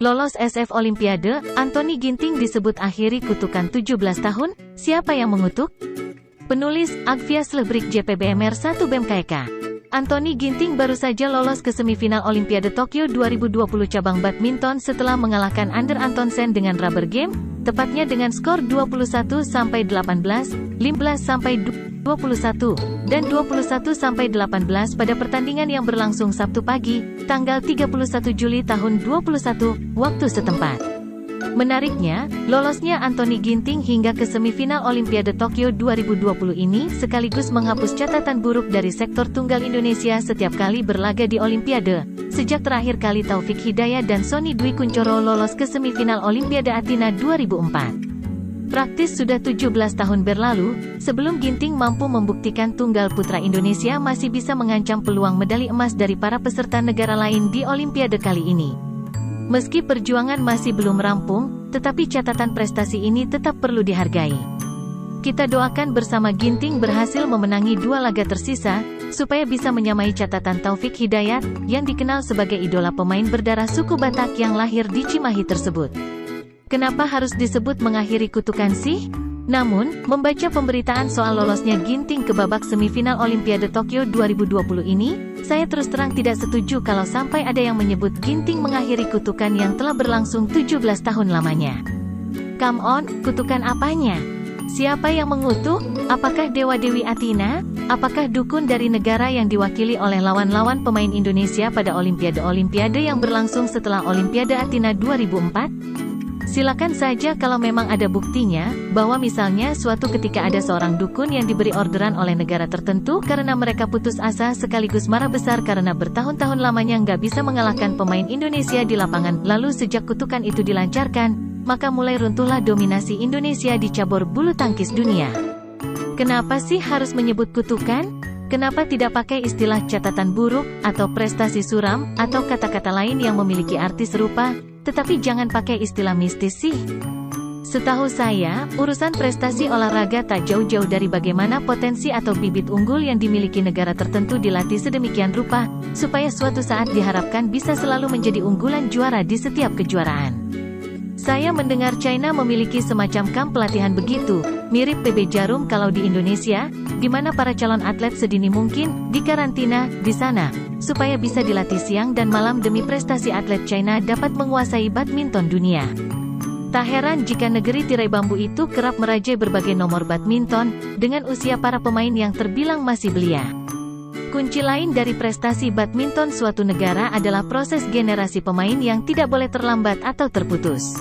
Lolos SF Olimpiade, Anthony Ginting disebut akhiri kutukan 17 tahun, siapa yang mengutuk? Penulis, Agfias Lebrik JPBMR 1 BMKK. Anthony Ginting baru saja lolos ke semifinal Olimpiade Tokyo 2020 cabang badminton setelah mengalahkan Ander Antonsen dengan rubber game, tepatnya dengan skor 21-18, 15-21, dan 21-18 pada pertandingan yang berlangsung Sabtu pagi, tanggal 31 Juli tahun 2021, waktu setempat. Menariknya, lolosnya Anthony Ginting hingga ke semifinal Olimpiade Tokyo 2020 ini sekaligus menghapus catatan buruk dari sektor tunggal Indonesia setiap kali berlaga di Olimpiade, sejak terakhir kali Taufik Hidayat dan Sonny Dwi Kunchoro lolos ke semifinal Olimpiade Athena 2004. Praktis sudah 17 tahun berlalu, sebelum Ginting mampu membuktikan tunggal putra Indonesia masih bisa mengancam peluang medali emas dari para peserta negara lain di Olimpiade kali ini. Meski perjuangan masih belum rampung, tetapi catatan prestasi ini tetap perlu dihargai. Kita doakan bersama Ginting berhasil memenangi 2 laga tersisa, supaya bisa menyamai catatan Taufik Hidayat, yang dikenal sebagai idola pemain berdarah suku Batak yang lahir di Cimahi tersebut. Kenapa harus disebut mengakhiri kutukan sih? Namun, membaca pemberitaan soal lolosnya Ginting ke babak semifinal Olimpiade Tokyo 2020 ini, saya terus terang tidak setuju kalau sampai ada yang menyebut Ginting mengakhiri kutukan yang telah berlangsung 17 tahun lamanya. Come on, kutukan apanya? Siapa yang mengutuk? Apakah Dewa-Dewi Athena? Apakah dukun dari negara yang diwakili oleh lawan-lawan pemain Indonesia pada Olimpiade yang berlangsung setelah Olimpiade Athena 2004? Silakan saja kalau memang ada buktinya, bahwa misalnya suatu ketika ada seorang dukun yang diberi orderan oleh negara tertentu karena mereka putus asa sekaligus marah besar karena bertahun-tahun lamanya nggak bisa mengalahkan pemain Indonesia di lapangan, lalu sejak kutukan itu dilancarkan, maka mulai runtuhlah dominasi Indonesia di cabur bulu tangkis dunia. Kenapa sih harus menyebut kutukan? Kenapa tidak pakai istilah catatan buruk, atau prestasi suram, atau kata-kata lain yang memiliki arti serupa, tetapi jangan pakai istilah mistis sih? Setahu saya, urusan prestasi olahraga tak jauh-jauh dari bagaimana potensi atau bibit unggul yang dimiliki negara tertentu dilatih sedemikian rupa, supaya suatu saat diharapkan bisa selalu menjadi unggulan juara di setiap kejuaraan. Saya mendengar China memiliki semacam kamp pelatihan begitu, mirip PB Jarum kalau di Indonesia, di mana para calon atlet sedini mungkin dikarantina di sana, supaya bisa dilatih siang dan malam demi prestasi atlet China dapat menguasai badminton dunia. Tak heran jika negeri tirai bambu itu kerap merajai berbagai nomor badminton, dengan usia para pemain yang terbilang masih belia. Kunci lain dari prestasi badminton suatu negara adalah proses generasi pemain yang tidak boleh terlambat atau terputus.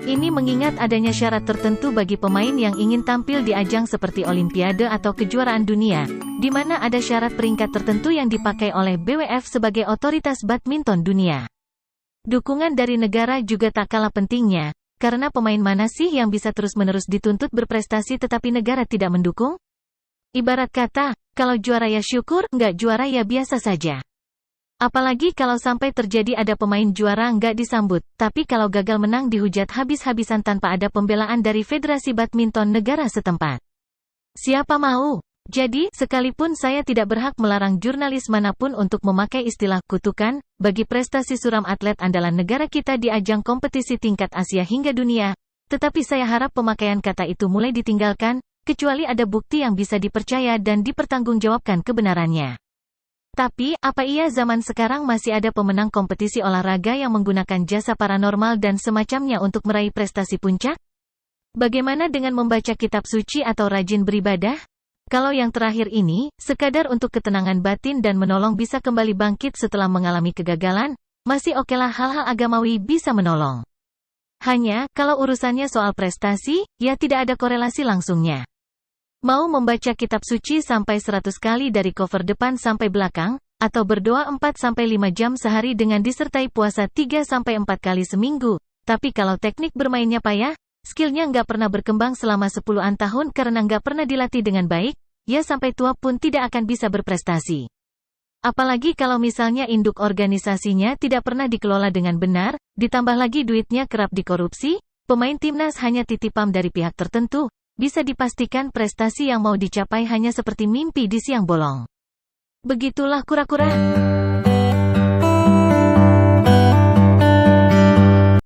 Ini mengingat adanya syarat tertentu bagi pemain yang ingin tampil di ajang seperti Olimpiade atau kejuaraan dunia, di mana ada syarat peringkat tertentu yang dipakai oleh BWF sebagai otoritas badminton dunia. Dukungan dari negara juga tak kalah pentingnya, karena pemain mana sih yang bisa terus-menerus dituntut berprestasi tetapi negara tidak mendukung? Ibarat kata, kalau juara ya syukur, nggak juara ya biasa saja. Apalagi kalau sampai terjadi ada pemain juara nggak disambut, tapi kalau gagal menang dihujat habis-habisan tanpa ada pembelaan dari Federasi Badminton negara setempat. Siapa mau? Jadi, sekalipun saya tidak berhak melarang jurnalis manapun untuk memakai istilah kutukan, bagi prestasi suram atlet andalan negara kita di ajang kompetisi tingkat Asia hingga dunia, tetapi saya harap pemakaian kata itu mulai ditinggalkan, kecuali ada bukti yang bisa dipercaya dan dipertanggungjawabkan kebenarannya. Tapi, apa iya zaman sekarang masih ada pemenang kompetisi olahraga yang menggunakan jasa paranormal dan semacamnya untuk meraih prestasi puncak? Bagaimana dengan membaca kitab suci atau rajin beribadah? Kalau yang terakhir ini, sekadar untuk ketenangan batin dan menolong bisa kembali bangkit setelah mengalami kegagalan, masih okelah hal-hal agamawi bisa menolong. Hanya, kalau urusannya soal prestasi, ya tidak ada korelasi langsungnya. Mau membaca kitab suci sampai 100 kali dari cover depan sampai belakang, atau berdoa 4-5 jam sehari dengan disertai puasa 3-4 kali seminggu, tapi kalau teknik bermainnya payah, skillnya nggak pernah berkembang selama 10-an tahun karena nggak pernah dilatih dengan baik, ya sampai tua pun tidak akan bisa berprestasi. Apalagi kalau misalnya induk organisasinya tidak pernah dikelola dengan benar, ditambah lagi duitnya kerap dikorupsi, pemain timnas hanya titipan dari pihak tertentu, bisa dipastikan prestasi yang mau dicapai hanya seperti mimpi di siang bolong. Begitulah kura-kura.